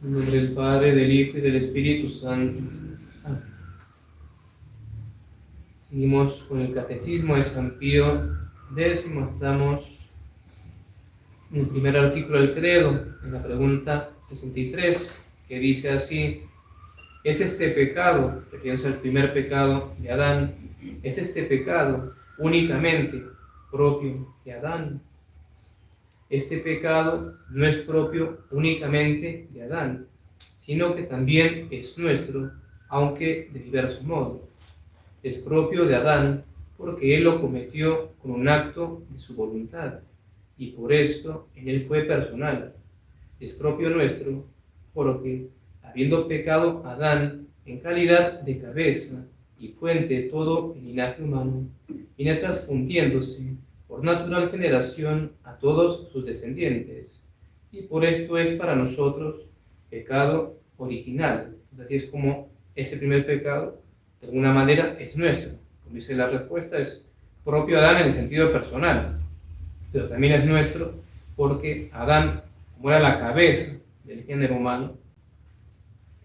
En nombre del Padre, del Hijo y del Espíritu Santo. Amén. Seguimos con el Catecismo de San Pío X. Estamos en el primer artículo del credo, en la pregunta 63, que dice así: ¿es este pecado, refiriéndose al primer pecado de Adán, es este pecado únicamente propio de Adán? Este pecado no es propio únicamente de Adán, sino que también es nuestro, aunque de diverso modo. Es propio de Adán porque él lo cometió con un acto de su voluntad, y por esto en él fue personal. Es propio nuestro porque, habiendo pecado Adán en calidad de cabeza y fuente de todo el linaje humano, viene transfundiéndose por natural generación a todos sus descendientes, y por esto es para nosotros pecado original. Así es como ese primer pecado, de alguna manera, es nuestro. Como dice la respuesta, es propio de Adán en el sentido personal, pero también es nuestro porque Adán, como era la cabeza del género humano,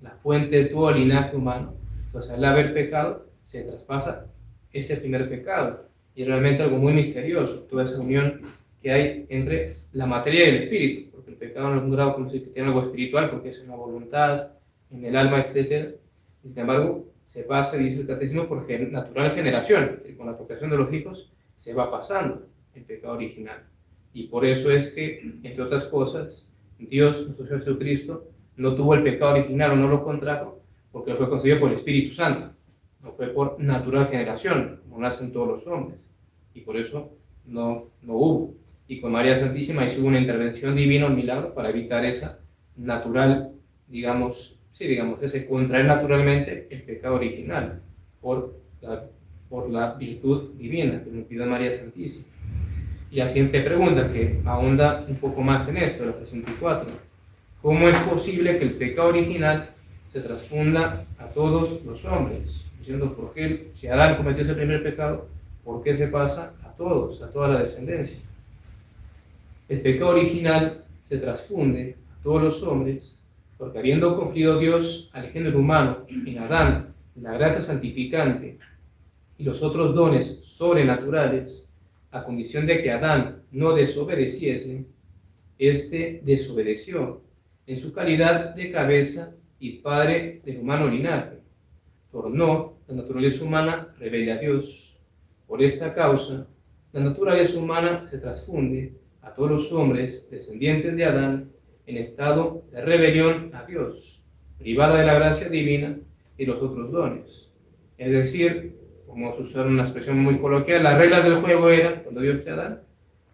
la fuente de todo el linaje humano, entonces al haber pecado, se traspasa ese primer pecado. Y es realmente algo muy misterioso, toda esa unión que hay entre la materia y el espíritu, porque el pecado en algún grado como si tiene algo espiritual, porque es en la voluntad, en el alma, etc. Y sin embargo, se pasa, dice el catecismo, por natural generación, y con la procreación de los hijos se va pasando el pecado original. Y por eso es que, entre otras cosas, Dios, nuestro Señor Jesucristo, no tuvo el pecado original o no lo contrajo, porque fue concebido por el Espíritu Santo. No fue por natural generación, como nacen todos los hombres. Y por eso no hubo. Y con María Santísima hizo una intervención divina, un milagro, para evitar esa natural, ese contraer naturalmente el pecado original, por la virtud divina que nos pidió María Santísima. Y la siguiente pregunta, que ahonda un poco más en esto, la 64. ¿Cómo es posible que el pecado original se transfunda a todos los hombres? Diciendo, ¿por qué, si Adán cometió ese primer pecado, por qué se pasa a todos, a toda la descendencia? El pecado original se transfunde a todos los hombres porque, habiendo conferido Dios al género humano en Adán la gracia santificante y los otros dones sobrenaturales, a condición de que Adán no desobedeciese, éste desobedeció en su calidad de cabeza y padre del humano linaje. Tornó la naturaleza humana rebelde a Dios. Por esta causa, la naturaleza humana se transfunde a todos los hombres descendientes de Adán en estado de rebelión a Dios, privada de la gracia divina y los otros dones. Es decir, como se usa una expresión muy coloquial, las reglas del juego eran, cuando Dios creó a Adán,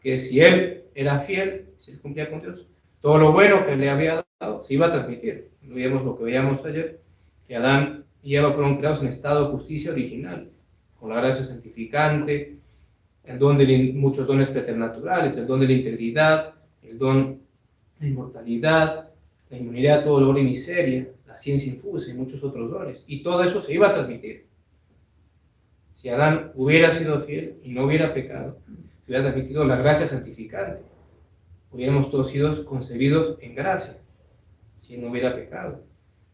que si él era fiel, si él cumplía con Dios, todo lo bueno que le había dado se iba a transmitir. No veíamos lo que veíamos ayer, que Adán y Eva fueron creados en estado de justicia original, con la gracia santificante, el don de muchos dones preternaturales, el don de la integridad, el don de la inmortalidad, la inmunidad a todo dolor y miseria, la ciencia infusa y muchos otros dones. Y todo eso se iba a transmitir. Si Adán hubiera sido fiel y no hubiera pecado, se hubiera transmitido la gracia santificante. Hubiéramos todos sido concebidos en gracia, si no hubiera pecado.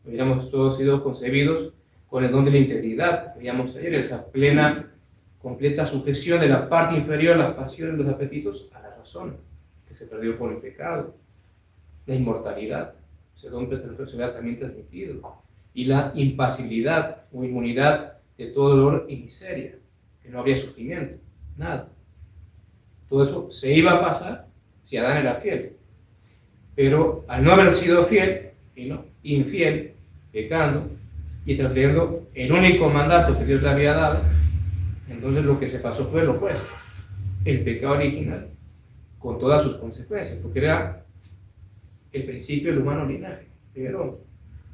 Hubiéramos todos sido concebidos con el don de la integridad, que veíamos ayer, esa plena, completa sujeción de la parte inferior, las pasiones, los apetitos, a la razón, que se perdió por el pecado. La inmortalidad, ese don preternatural se hubiera también transmitido. Y la impasibilidad o inmunidad de todo dolor y miseria, que no habría sufrimiento, nada. Todo eso se iba a pasar si Adán era fiel. Pero al no haber sido fiel, infiel, pecando y transgrediendo el único mandato que Dios le había dado, entonces lo que se pasó fue lo opuesto, el pecado original, con todas sus consecuencias, porque era el principio del humano linaje, primero,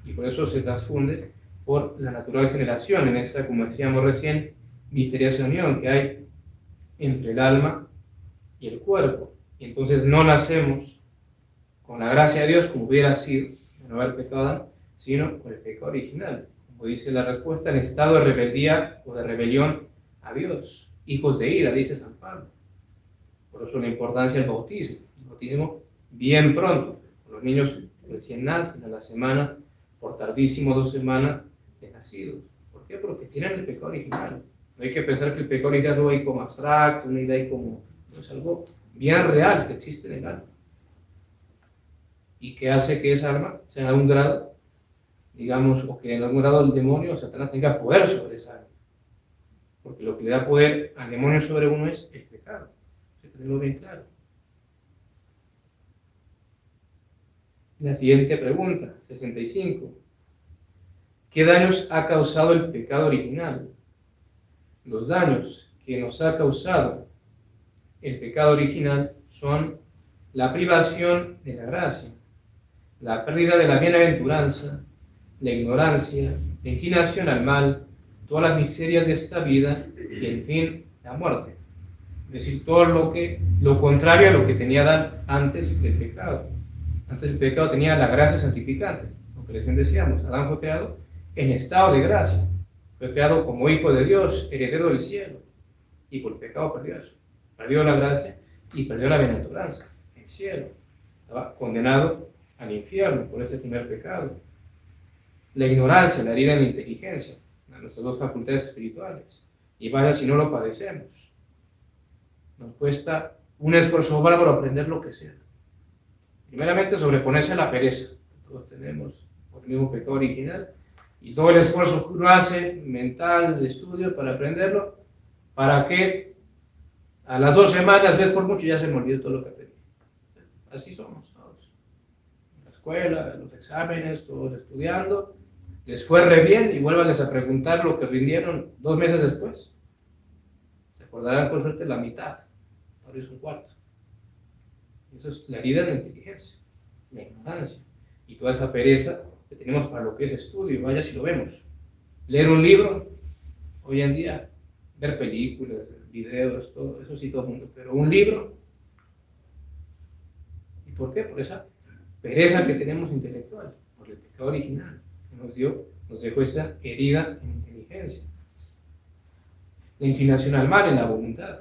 y por eso se transfunde por la natural generación, en esta, como decíamos recién, misteriosa unión que hay entre el alma y el cuerpo. Y entonces no nacemos con la gracia de Dios como hubiera sido de no haber pecado, sino con el pecado original, como dice la respuesta, en estado de rebeldía o de rebelión a Dios, hijos de ira, dice San Pablo. Por eso la importancia del bautismo. El bautismo bien pronto. Los niños recién nacen, a la semana, por tardísimo 2 semanas de nacidos. ¿Por qué? Porque tienen el pecado original. No hay que pensar que el pecado original es algo ahí como abstracto, una idea ahí como... No, es algo bien real que existe en el alma. Y que hace que esa alma sea en algún grado, digamos, o que en algún grado el demonio o Satanás tenga poder sobre esa alma. Porque lo que le da poder al demonio sobre uno es el pecado. Hay que tenerlo bien claro. La siguiente pregunta, 65. ¿Qué daños ha causado el pecado original? Los daños que nos ha causado el pecado original son la privación de la gracia, la pérdida de la bienaventuranza, la ignorancia, la inclinación al mal, todas las miserias de esta vida y, en fin, la muerte. Es decir, todo lo contrario a lo que tenía Adán antes del pecado. Antes del pecado tenía la gracia santificante, lo que recién decíamos. Adán fue creado en estado de gracia. Fue creado como hijo de Dios, heredero del cielo. Y por el pecado perdió eso. Perdió la gracia y perdió la bienaventuranza, el cielo. Estaba condenado al infierno por ese primer pecado. La ignorancia, la herida en la inteligencia, nuestras dos facultades espirituales. Y vaya si no lo padecemos. Nos cuesta un esfuerzo bárbaro aprender lo que sea. Primeramente, sobreponerse a la pereza. Todos tenemos el mismo pecado original. Y todo el esfuerzo que uno hace, mental, de estudio, para aprenderlo, para que a las 2 semanas, ves por mucho, ya se me olvidó todo lo que aprendí. Así somos todos. En la escuela, los exámenes, todos estudiando. Les fue re bien y vuélvanles a preguntar lo que rindieron 2 meses después. Se acordarán por suerte la mitad. Ahora es un cuarto. Eso es la herida de la inteligencia, la ignorancia y toda esa pereza que tenemos para lo que es estudio. Vaya si lo vemos. Leer un libro, hoy en día, ver películas, videos, todo eso sí, todo el mundo. Pero un libro, ¿y por qué? Por esa pereza que tenemos intelectual, por el pecado original que nos dejó esa herida en inteligencia. La inclinación al mal en la voluntad.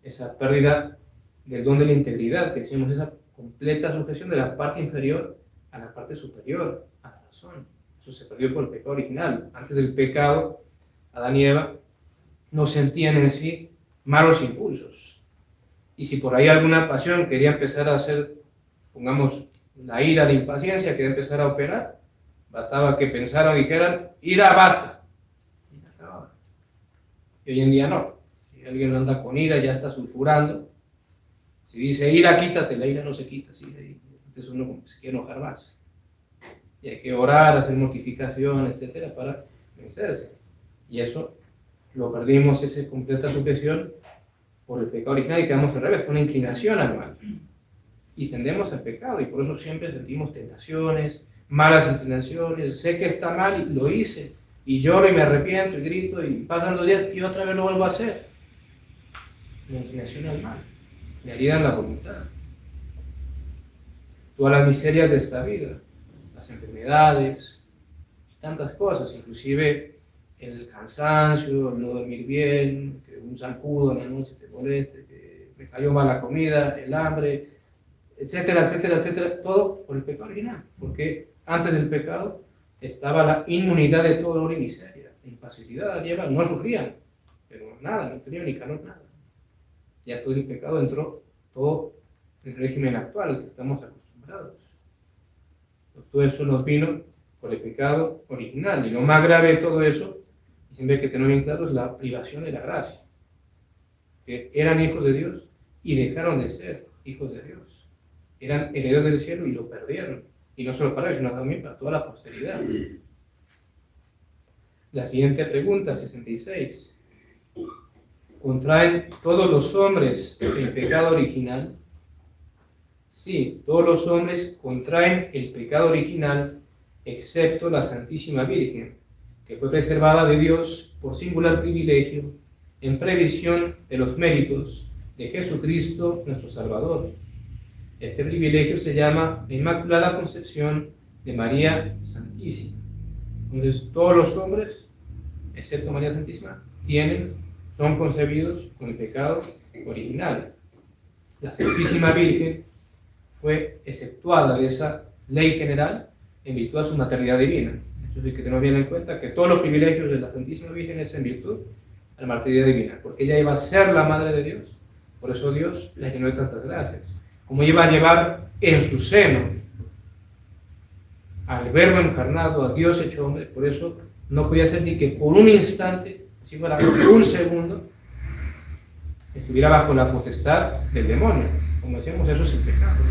Esa pérdida del don de la integridad, que decimos, esa completa sujeción de la parte inferior a la parte superior, a la razón. Eso se perdió por el pecado original. Antes del pecado, Adán y Eva no sentían en sí malos impulsos. Y si por ahí alguna pasión quería empezar a hacer, pongamos, la ira, la impaciencia, quería empezar a operar, bastaba que pensaran y dijeran, ira, basta. Y acababa. Y hoy en día no. Si alguien anda con ira, ya está sulfurando. Si dice ira, quítate, la ira no se quita. ¿Sí? Entonces uno se quiere enojar más. Y hay que orar, hacer mortificación, etcétera, para vencerse. Y eso lo perdimos, esa completa sujeción, por el pecado original y quedamos al revés, con una inclinación al mal. Y tendemos al pecado y por eso siempre sentimos tentaciones, malas inclinaciones. Sé que está mal y lo hice. Y lloro y me arrepiento y grito y pasan 2 días y otra vez lo vuelvo a hacer. La inclinación al mal. La herida en la voluntad. Todas las miserias de esta vida, las enfermedades, tantas cosas, inclusive el cansancio, el no dormir bien, que un zancudo en la noche te moleste, que me cayó mal la comida, el hambre, etcétera, etcétera, etcétera, todo por el pecado original, porque antes del pecado estaba la inmunidad de todo dolor y miseria, la impasibilidad, no sufrían, pero nada, ni frío ni calor, nada. Ya después del pecado entró todo el régimen actual al que estamos acostumbrados. Pues todo eso nos vino por el pecado original. Y lo más grave de todo eso, y siempre hay que tener bien claro, es la privación de la gracia. Que eran hijos de Dios y dejaron de ser hijos de Dios. Eran herederos del cielo y lo perdieron. Y no solo para ellos, sino también para toda la posteridad. La siguiente pregunta, 66. ¿Contraen todos los hombres el pecado original? Sí, todos los hombres contraen el pecado original, excepto la Santísima Virgen, que fue preservada de Dios por singular privilegio, en previsión de los méritos de Jesucristo, nuestro Salvador. Este privilegio se llama la Inmaculada Concepción de María Santísima. Entonces, todos los hombres, excepto María Santísima, son concebidos con el pecado original. La Santísima Virgen fue exceptuada de esa ley general en virtud de su maternidad divina. Entonces hay que tener bien en cuenta que todos los privilegios de la Santísima Virgen es en virtud de la maternidad divina, porque ella iba a ser la Madre de Dios. Por eso Dios la llenó de tantas gracias. Como iba a llevar en su seno al Verbo encarnado, a Dios hecho hombre, por eso no podía ser ni que por un instante, si fuera un segundo, estuviera bajo la potestad del demonio. Como decíamos, eso es el pecado.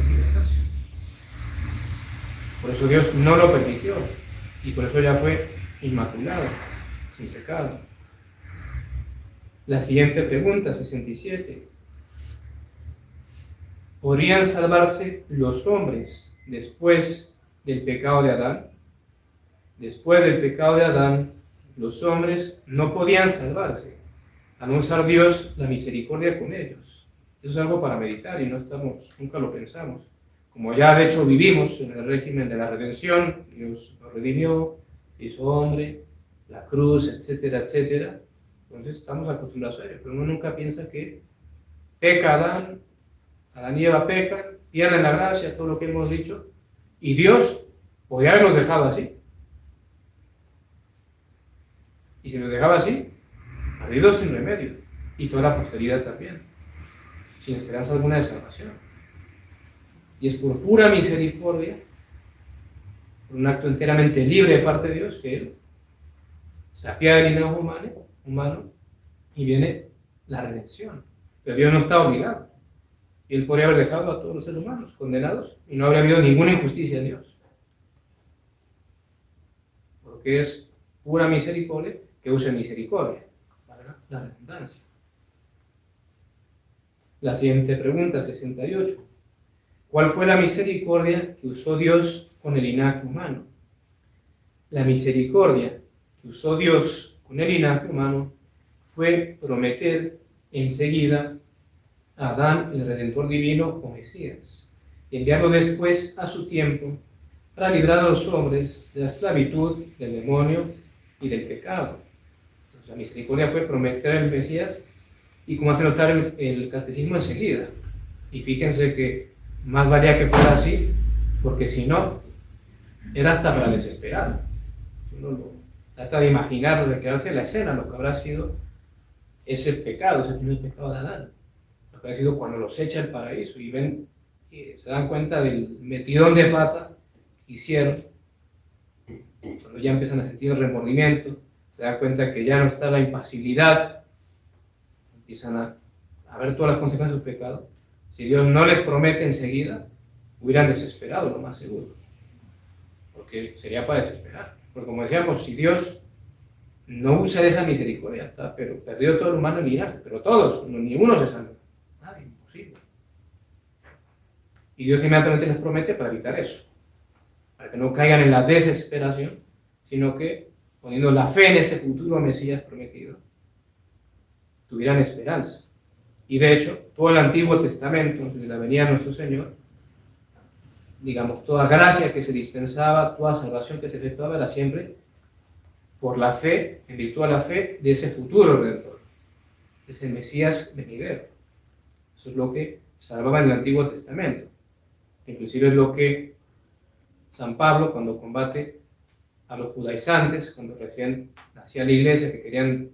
Por eso Dios no lo permitió y por eso ella fue inmaculada, sin pecado. La siguiente pregunta, 67. ¿Podrían salvarse los hombres después del pecado de Adán? Después del pecado de Adán, los hombres no podían salvarse, a no usar Dios la misericordia con ellos. Eso es algo para meditar y nunca lo pensamos. Como ya de hecho vivimos en el régimen de la redención, Dios nos redimió, se hizo hombre, la cruz, etcétera, etcétera. Entonces estamos acostumbrados a ello, pero uno nunca piensa que peca Adán y Eva pecan, pierden la gracia, todo lo que hemos dicho, y Dios podría habernos dejado así. Y si nos dejaba así, perdido sin remedio, y toda la posteridad también, sin esperanza alguna de salvación. Y es por pura misericordia, por un acto enteramente libre de parte de Dios, que Él se apiada del linaje humano y viene la redención. Pero Dios no está obligado. Y Él podría haber dejado a todos los seres humanos condenados y no habría habido ninguna injusticia en Dios. Porque es pura misericordia que use misericordia. ¿Verdad? La redundancia. La siguiente pregunta, 68. ¿Cuál fue la misericordia que usó Dios con el linaje humano? La misericordia que usó Dios con el linaje humano fue prometer enseguida a Adán, el Redentor divino o Mesías, y enviarlo después a su tiempo para librar a los hombres de la esclavitud, del demonio y del pecado. Entonces, la misericordia fue prometer al Mesías y como hace notar el catecismo enseguida. Y fíjense que más valía que fuera así, porque si no, era hasta para desesperar. Uno lo trata de imaginar, de crearse la escena, lo que habrá sido ese pecado, ese primer pecado de Adán. Lo que habrá sido cuando los echa el paraíso y ven, y se dan cuenta del metidón de pata que hicieron. Cuando ya empiezan a sentir el remordimiento, se dan cuenta que ya no está la impasibilidad, empiezan a ver todas las consecuencias de su pecado. Si Dios no les promete enseguida, hubieran desesperado, lo más seguro. Porque sería para desesperar. Porque como decíamos, si Dios no usa de esa misericordia, está, pero perdió todo el humano en linaje, pero todos, ni uno se salva. Nada, imposible. Y Dios inmediatamente les promete para evitar eso. Para que no caigan en la desesperación, sino que, poniendo la fe en ese futuro Mesías prometido, tuvieran esperanza. Y de hecho, todo el Antiguo Testamento, desde la venida de nuestro Señor, digamos, toda gracia que se dispensaba, toda salvación que se efectuaba, era siempre por la fe, en virtud de la fe, de ese futuro Redentor, de ese Mesías venidero. Eso es lo que salvaba en el Antiguo Testamento. Inclusive es lo que San Pablo, cuando combate a los judaizantes, cuando recién nacía la iglesia, que querían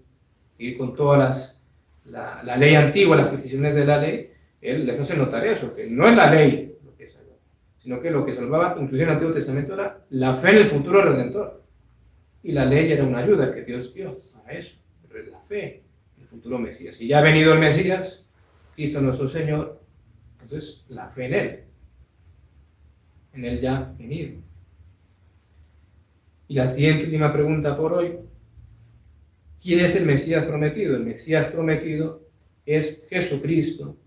seguir con todas la ley antigua, las prescripciones de la ley, él les hace notar eso, que no es la ley lo que salvaba, sino que lo que salvaba, inclusive en el Antiguo Testamento, era la fe en el futuro Redentor. Y la ley era una ayuda que Dios dio para eso, pero es la fe en el futuro Mesías. Y ya ha venido el Mesías, Cristo nuestro Señor, entonces la fe en Él ya venido. Y la siguiente última pregunta por hoy: ¿quién es el Mesías prometido? El Mesías prometido es Jesucristo,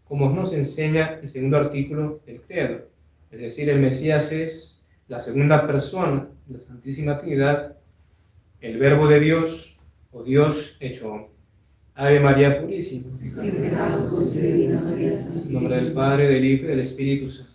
como nos enseña el segundo artículo del credo. Es decir, el Mesías es la segunda persona de la Santísima Trinidad, el Verbo de Dios o Dios hecho hombre. Ave María Purísima. En nombre del Padre, del Hijo y del Espíritu Santo.